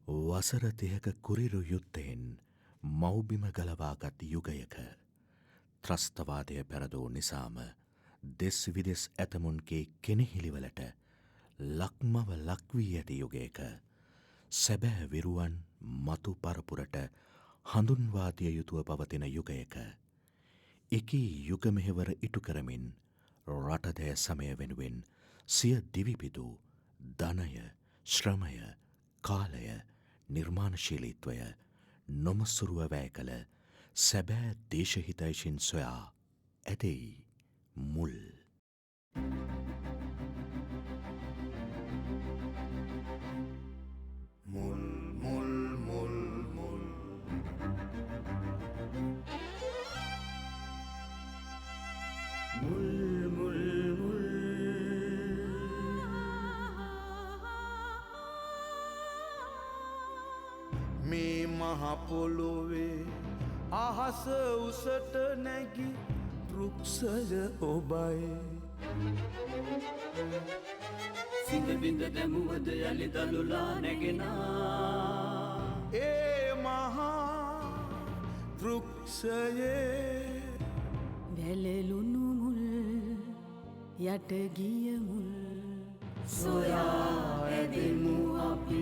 වසර 30ක කුරිරු යුද්ධයෙන් මව්බිම ගලවාගත් යුගයක ත්‍රස්තවාදය පැරදූ නිසාම දෙස් විදෙස් ඇතමුන්ගේ කෙනෙහිලිවලට ලක්මව ලක්වී ඇති යුගයක සැබෑ විරුවන් මතු පරපුරට හඳුන්වාදිය යුතුව පවතින යුගයක එකී යුගමෙහෙවර ඉටු කරමින් රටදෑ සමය වෙනුවෙන් සිය දිවිපිදූ ධනය ශ්‍රමය කාලය නිර්මාණශීලීත්වය නොමසුරුව වැය කළ සැබෑ දේශහිතයිශින් සොයා ඇදෙයි මුල්. මුල් මුල් මුල් මුල් මුල් මුල් මුල් මේ මහ පොළොවේ අහස උසට නැගි වෘක්ෂය ඔබයි සිඳ බිඳ දැමුවද යළි දළුලා නැගෙනා ඒ මහා වෘක්ෂයේ වැලලුණු මුල් යට ගිය මුල් සොයා ඇදෙමු අපි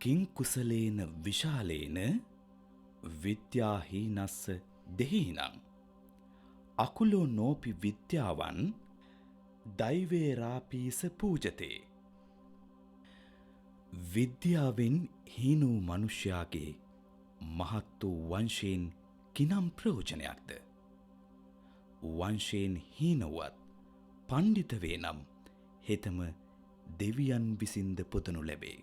කිං කුසලේන විශාලේන විද්‍යාහීනස්ස දෙහිනං අකුලෝ නෝපි විද්‍යාවන් දෛවේරාපීස පූජතේ. විද්‍යාවෙන් හීන වූ මනුෂ්‍යයාගේ මහත් වූ වංශයෙන් කිනම් ප්‍රයෝජනයක්ද? වංශයෙන් හීනවත් පණ්ඩිත වේ නම් හෙතම දෙවියන් විසින්ද පුදනු ලැබේ.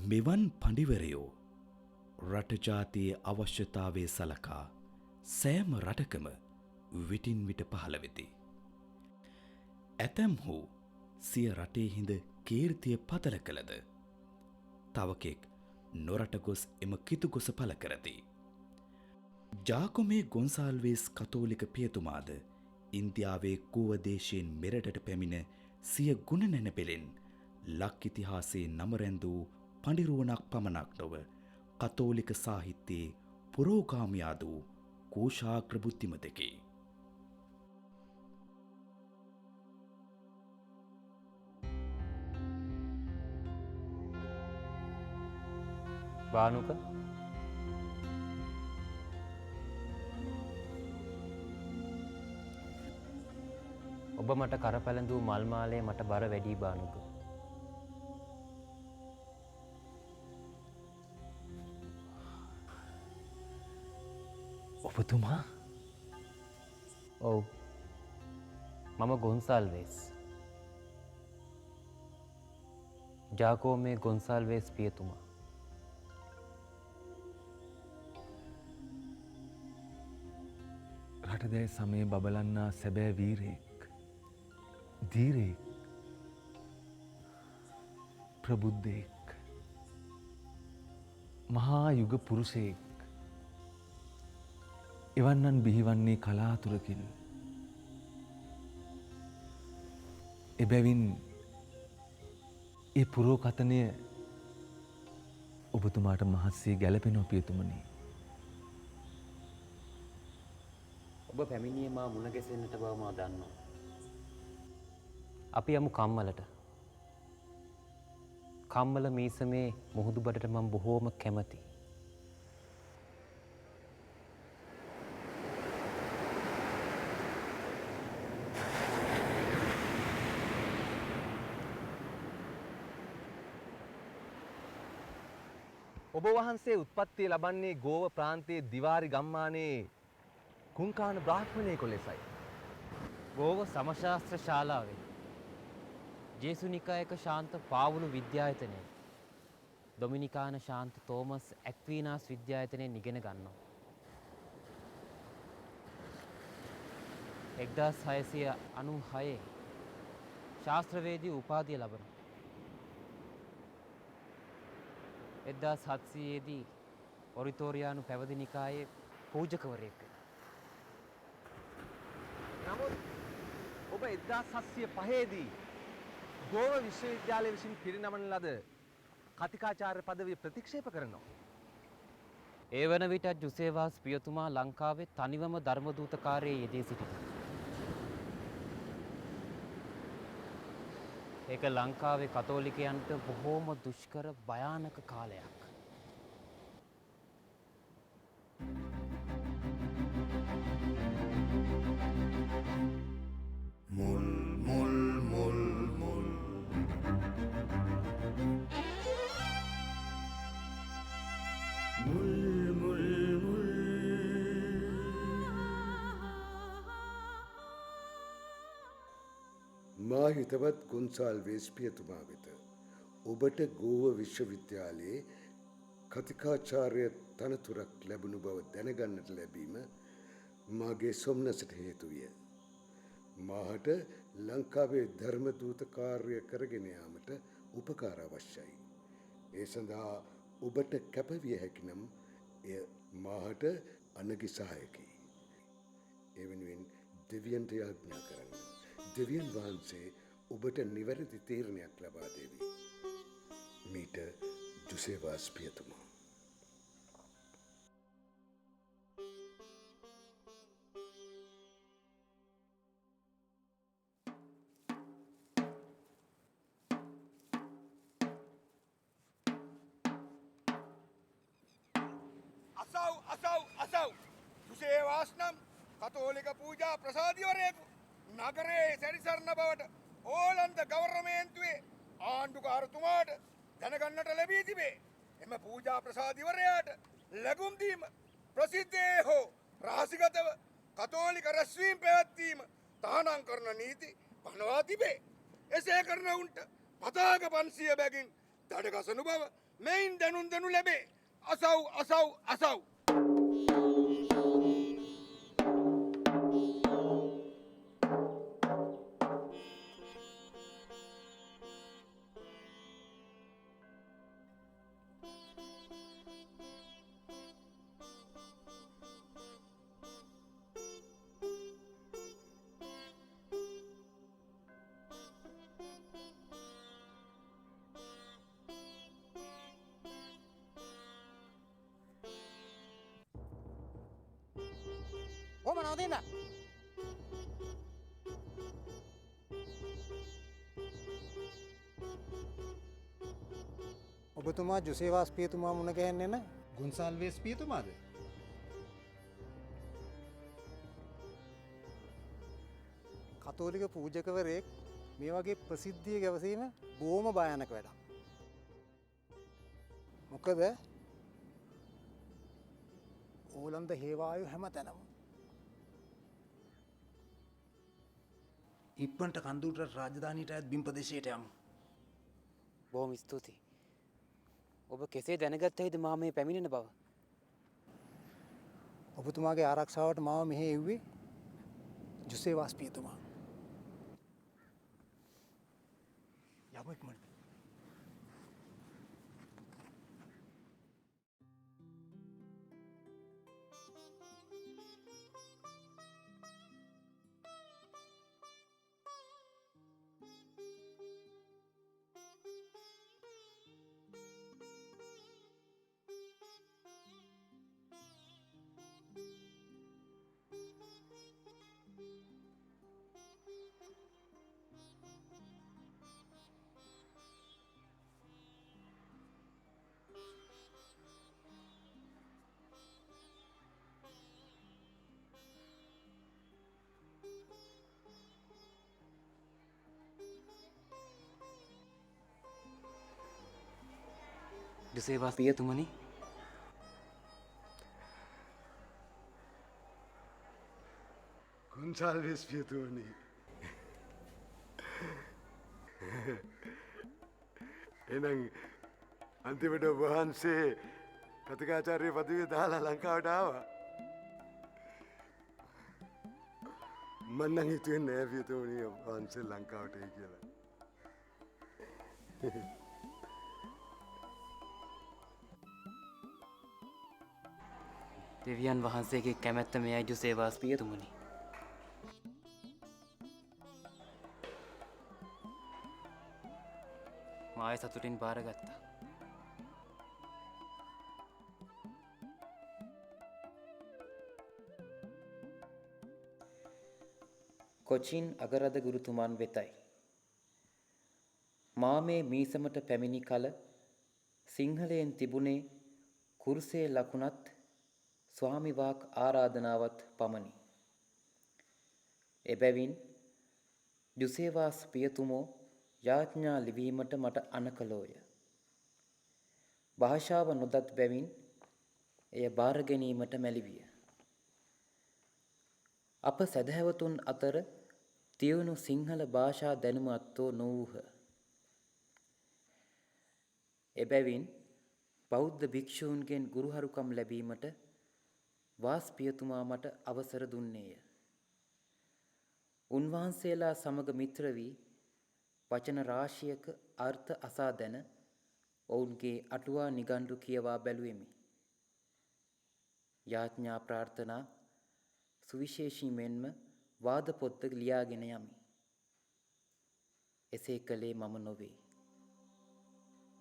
මෙවන් පඬිවරයෝ රටජාතියේ අවශ්‍යතාවය සලකා සෑම රටකම විටින් විට පහළ වෙති. ඇතැම්හු සිය රටේ හිඳ කීර්තිය පතල කළද තවකෙක් නොරට ගොස් එම කිතුගොස පළ කරති. ජාකොමේ ගොන්සාල්වේස් කතෝලික පියතුමාද ඉන්දියාවේ කූව දේශයෙන් මෙරටට පැමිණ සිය ගුණ නැනපෙළෙන් ලක් ඉතිහාසයේ නමරැඳූ පඬිරුවනක් පමණක් නොව කතෝලික සාහිත්‍යයේ පුරෝගාමියාද වූ කෝෂාග්‍ර බුද්ධිමතෙකි. බානුක ඔබ මට කරපැළඳූ මල් මාලය මට බර වැඩි බානුක. ඔබතුමා? ඔව් මම ගොන්සාල්වේස්. ජාකෝමේ ගොන්සාල්වේස් පියතුමා. රටදෑ සමයේ බබලන්නා සැබෑ වීරයෙක්, ධීරයෙක්, ප්‍රබුද්ධයෙක්, මහා යුග පුරුෂයෙක්. එවන්නන් බිහිවන්නේ කලාතුරකින්. එබැවින් ඒ පුරෝකථනය ඔබතුමාට මහත්සේ ගැලපෙනෝ පියතුමනි. ඔබ පැමිණියේ මා මුණ ගැසෙන්නට බව මා දන්නවා. අපි යමු කම්මලට. කම්මල මීසමේ මුහුදු බඩට මම බොහෝම කැමතියි. ඔබ වහන්සේ උත්පත්තිය ලබන්නේ ගෝව ප්‍රාන්තයේ දිවාරි ගම්මානයේ කුංකාන බ්‍රාහ්මණයෙකු ලෙසයි. ගෝව සමශාස්ත්‍ර ශාලාවේ ජේසුනිකායක ශාන්ත පාවුලු විද්‍යායතනයේ ඩොමිනිකාන ශාන්ත තෝමස් ඇක්වීනාස් විද්‍යායතනයෙන් ඉගෙන ගන්නවා. 1696 ශාස්ත්‍රවේදී උපාධිය ලබනවා. 1700 දී ඔරිතෝරියානු පැවිදි නිකායේ පූජකවරයෙක් වෙනවා. නමුත් ඔබ 1705 දී ගෝව විශ්වවිද්‍යාලය විසින් පිරිනමන ලද කතිකාචාර්ය පදවිය ප්‍රතික්ෂේප කරනවා. ඒ වන විට ජුසේවාස් පියතුමා ලංකාවේ තනිවම ධර්මදූතකාරයේ යෙදී සිටිනවා. ඒක ලංකාවේ කතෝලිකයන්ට බොහෝම දුෂ්කර භයානක කාලයක්. මුල් මුල් මුල් මුල් මුල් මුල් මුල් මා හිතවත් ගොන්සාල්වේස් පියතුමා වෙත ඔබට ගෝව විශ්වවිද්‍යාලයේ කතිකාචාර්ය තනතුරක් ලැබුණු බව දැනගන්නට ලැබීම මාගේ සොම්නසට හේතු විය. මාහට ලංකාවේ ධර්මදූත කාර්ය කරගෙන යාමට උපකාර අවශ්‍යයි. ඒ සඳහා ඔබට කැපවිය හැකි නම් එය මාහට අනගි සහායකි. ඒ වෙනුවෙන් දෙවියන්ට යාඥා කරන්න. දෙවියන් වහන්සේ ඔබට නිවැරදි තීරණයක් ලබා දෙවි. මීට ජුසේවාස් පියතුමා. අසව් ජුසේවාස් නම් කතෝලික පූජා ප්‍රසාදිවරයෙකු නගරයේ සැරිසරණ බවට ඕලන්ද ගවර්නමේන්තුවේ ආණ්ඩුකාරතුමාට දැනගන්නට ලැබී තිබේ. එම පූජා ප්‍රසාදිවරයාට ලැබුම් දීම ප්‍රසිද්ධයේ හෝ රහසිගතව කතෝලික රැස්වීම් පැවැත්වීම තහනම් කරන නීති පනවා තිබේ. එසේ කරන උන්ට පතාක 500 බැගින් දඩගසනු බව මෙයින් දැනුම් දෙනු ලැබේ. අසව් කොහොම නවතින්න? ඔබතුමා ජුසේවාස් පියතුමා මුණ ගැහෙන්නේ නැ? ගොන්සාල්වේස් පියතුමාද? කතෝලික පූජකවරයෙක් මේ වගේ ප්‍රසිද්ධිය ගැවසීම බොහොම භයානක වැඩක්. මොකද ඕලන්ද හේවායු හැමතැනම ඉක්මනට කන්දුට රාජධානියට අයත් බිම් ප්‍රදේශයට යමු. බොහොම ස්තුතියි. ඔබ කෙසේ දැනගත්තයිද මා මේ පැමිණෙන බව? ඔබතුමාගේ ආරක්ෂාවට මාව මෙහෙ එව්වේ ජුසේවාස් පියතුමා. යමු ඉක්මනට. ජුසේවාස් පියතුමනි, කුන්සාල්වෙස් පියතුමනි. එනම් අන්තිමට වහන්සේ කතිකාචාර්ය පදවිය දාලා ලංකාවට ආවා. මන්නන් හිතුවෙන් නෑ පියතුමනි වහන්සේ ලංකාවට එයි කියලා. දෙවියන් වහන්සේගේ කැමැත්ත මෙයයි ජුසේවාස් පියතුමනි. මාය සතුටින් බාරගත්තා. කොචින් අගරද ගුරුතුමන් වෙතයි. මා මේ මීසමට පැමිණි කල සිංහලයෙන් තිබුණේ කුරුසේ ලකුණත් ස්වාමිවාක් ආරාධනාවත් පමණි. එබැවින් ජුසේවාස් පියතුමෝ යාඥා ලිවීමට මට අනකලෝය. භාෂාව නොදත් බැවින් එය බාර ගැනීමට මැලිවිය. අප සැදැහැවතුන් අතර තියුණු සිංහල භාෂා දැනුම අත්තෝ නොවූහ. එබැවින් බෞද්ධ භික්ෂූන්ගෙන් ගුරුහරුකම් ලැබීමට වාස් පියතුමා මට අවසර දුන්නේය. උන්වහන්සේලා සමග මිත්‍ර වී වචන රාශියක අර්ථ අසා දැන ඔවුන්ගේ අටුවා නිගණ්ඩු කියවා බැලුවෙමි. යාඥා ප්‍රාර්ථනා සුවිශේෂී මෙන්ම වාද පොත්ත ලියාගෙන යමි. එසේ කළේ මම නොවේ.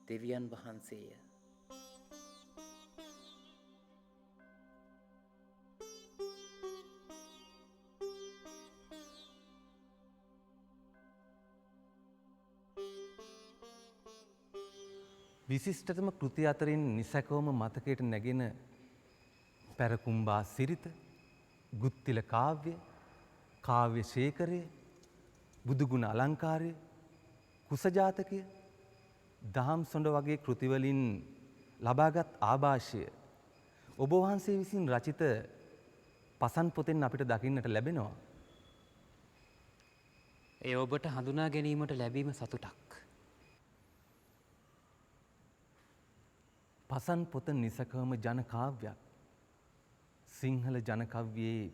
දෙවියන් වහන්සේය. විශිෂ්ටතම කෘති අතරින් නිසැකවම මතකයට නැගෙන පැරකුම්බා සිරිත, ගුත්තිල කාව්‍ය, කාව්‍ය ශේකරය, බුදුගුණ අලංකාරය, කුසජාතකය, දහම් සොඬ වගේ කෘතිවලින් ලබාගත් ආభాෂය ඔබ වහන්සේ විසින් රචිත පසන් පොතෙන් අපිට දකින්නට ලැබෙනවා. එය ඔබට හඳුනා ගැනීමට ලැබීම සතුටක්. පසන් පොත නිසකවම ජන කාව්‍යයක්. සිංහල ජනකව්‍යයේ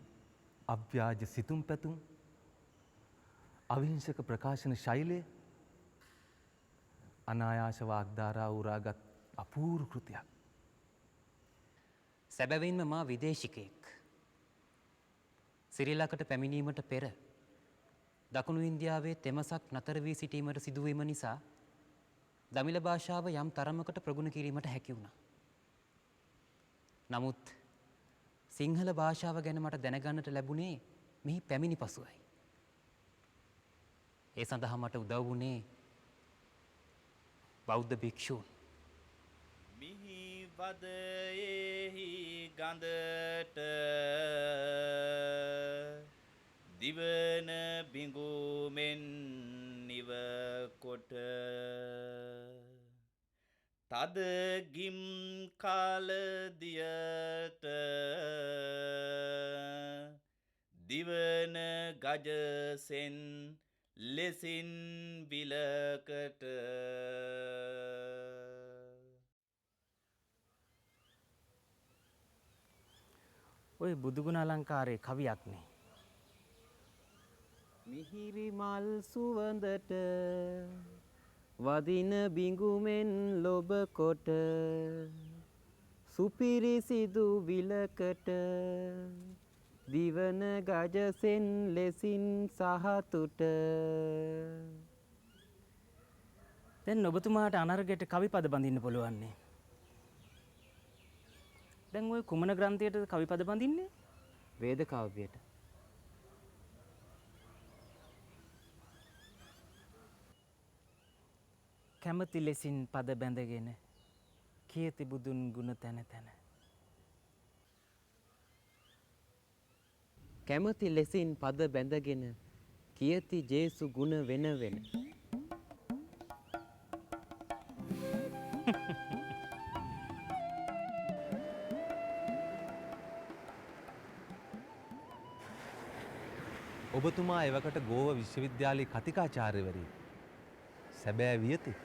අව්‍යාජ සිතුම් පැතුම්, අවිහිංසක ප්‍රකාශන ශෛලය, අනායාස වාග්ධාරා උරාගත් අපූර්ව කෘතියක්. සැබවින්ම මා විදේශිකයෙක්. සිරිලකට පැමිණීමට පෙර දකුණු ඉන්දියාවේ තෙමසක් නතර වී සිටීමට සිදුවීම නිසා දමිළ භාෂාව යම් තරමකට ප්‍රගුණ කිරීමට හැකි වුණා. නමුත් සිංහල භාෂාව ගැන මට දැනගන්නට ලැබුණේ මෙහි පැමිණි පසුවයි. ඒ සඳහා මට උදව් වුණේ බෞද්ධ භික්ෂූන්. මිහි වදයෙහි ගඳට දිවන බිඟුමෙන් නිවකොට තදගිම් කාලදියට දිවන ගජසෙන් ලෙසින් විලකට ඔය බුදුගුණ අලංකාරයේ කවියක්නේ. මිහිරි මල් සුවඳට වදින බිඟුමෙන් ලොබ කොට සුපිරිසිදු විලකට දිවන ගජසෙන් ලෙසින් සහතුට. දැන් ඔබතුමාට අනර්ගයට කවි පද බඳින්න පුළුවන්නේ. දැන් ඔය කුමන ග්‍රන්ථයට කවි පද බඳින්නේ? වේද කාව්‍යයට. කැමති ලෙසින් පද බැඳගෙන කියති බුදුන් ගුණ තැන තැන. කැමති ලෙසින් පද බැඳගෙන කියති ජේසු ගුණ වෙන වෙන. ඔබතුමා එවකට ගෝව විශ්වවිද්‍යාලයේ කතිකාචාර්යවරයෙක්. සැබෑ වියතෙක්.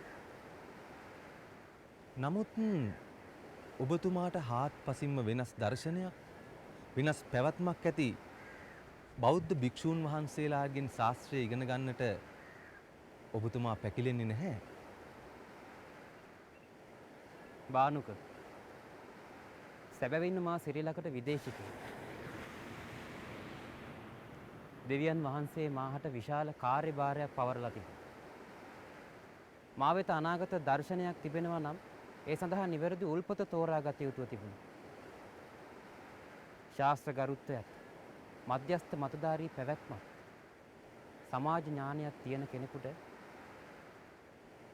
නමුත් ඔබතුමාට හාත්පසින්ම වෙනස් දර්ශනයක්, වෙනස් පැවැත්මක් ඇති බෞද්ධ භික්ෂූන් වහන්සේලාගෙන් ශාස්ත්‍රය ඉගෙන ගන්නට ඔබතුමා පැකිලෙන්නේ නැහැ. බානුක සැබවින්ම මා ශ්‍රී ලංකට විදේශිකයෙක්. දෙවියන් වහන්සේ මාහට විශාල කාර්යභාරයක් පවරලා තිබෙනවා. මා වෙත අනාගත දර්ශනයක් තිබෙනවා නම් ඒ සඳහා නිවැරදි උල්පත තෝරා ගත යුතුව තිබුණා. ශාස්ත්‍ර ගරුත්වයක්, මධ්‍යස්ථ මතධාරී පැවැත්මක්, සමාජ ඥානයක් තියෙන කෙනෙකුට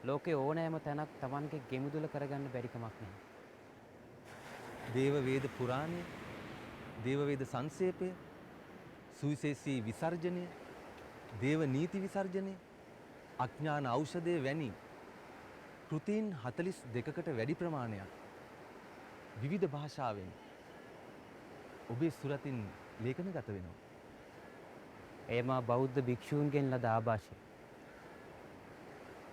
ලෝකේ ඕනෑම තැනක් Tamanගේ ගෙමුදුල කරගන්න බැරි කමක් නැහැ. දේව වේද පුරාණය, දේව වේද සංක්ෂේපය, සුවිශේෂී විසර්ජනය, දේව නීති විසර්ජනය, අඥාන ඖෂධය වැනි කෘතීන් 42කට වැඩි ප්‍රමාණයක් විවිධ භාෂාවෙන් ඔබේ සුරතින් ලේඛනගත වෙනවා. එයම බෞද්ධ භික්ෂූන්ගෙන් ලද ආభాෂය.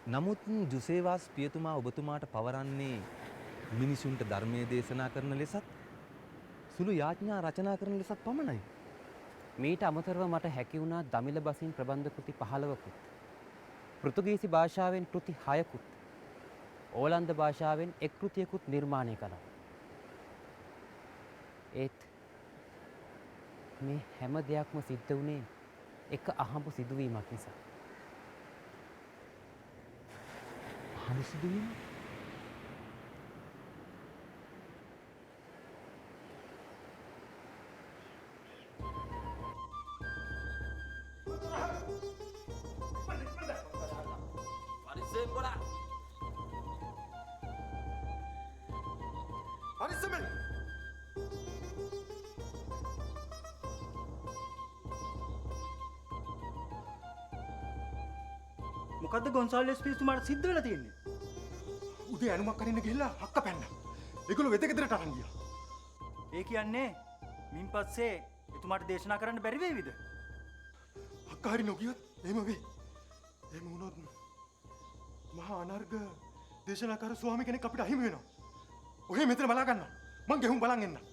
නමුත් ජුසේවාස් පියතුමා ඔබතුමාට පවරන්නේ මිනිසුන්ට ධර්මයේ දේශනා කරන ලෙසත් සුළු යාඥා රචනා කරන ලෙසත් පමණයි. මීට අමතරව මට හැකි වුණා දමිළ බසින් ප්‍රබන්ධ කෘති 15කුත්, පෘතුගීසි භාෂාවෙන් කෘති 6කුත්, ඕලන්ද භාෂාවෙන් එක් කෘතියකුත් නිර්මාණය කළා. ඒත් මේ හැම දෙයක්ම සිද්ධ වුණේ එක අහඹ සිදුවීමක් නිසා. අහඹ සිදුවීම? පරිස්සමෙන්! මොකද්ද ගොන්සාල්වෙස් පිස්තුමාට සිද්ධ වෙලා තියෙන්නේ? උදේ අනුමක් කරින්න ගිහිල්ලා හක්ක පැන්න. ඒගොල්ලෝ වෙත ගෙදරට අරන් ගියා. ඒ කියන්නේ මින් පස්සේ එතුමාට දේශනා කරන්න බැරි වේවිද? හක්ක හරි නොගියොත් එහෙම වෙයි. එහෙම වුණොත් මහා අනර්ග දේශනාකාර ස්වාමි කෙනෙක් අපිට අහිමි වෙනවා. ඔහේ මෙතන බලා ගන්න. මං ගෙහුම් බලන් එන්න.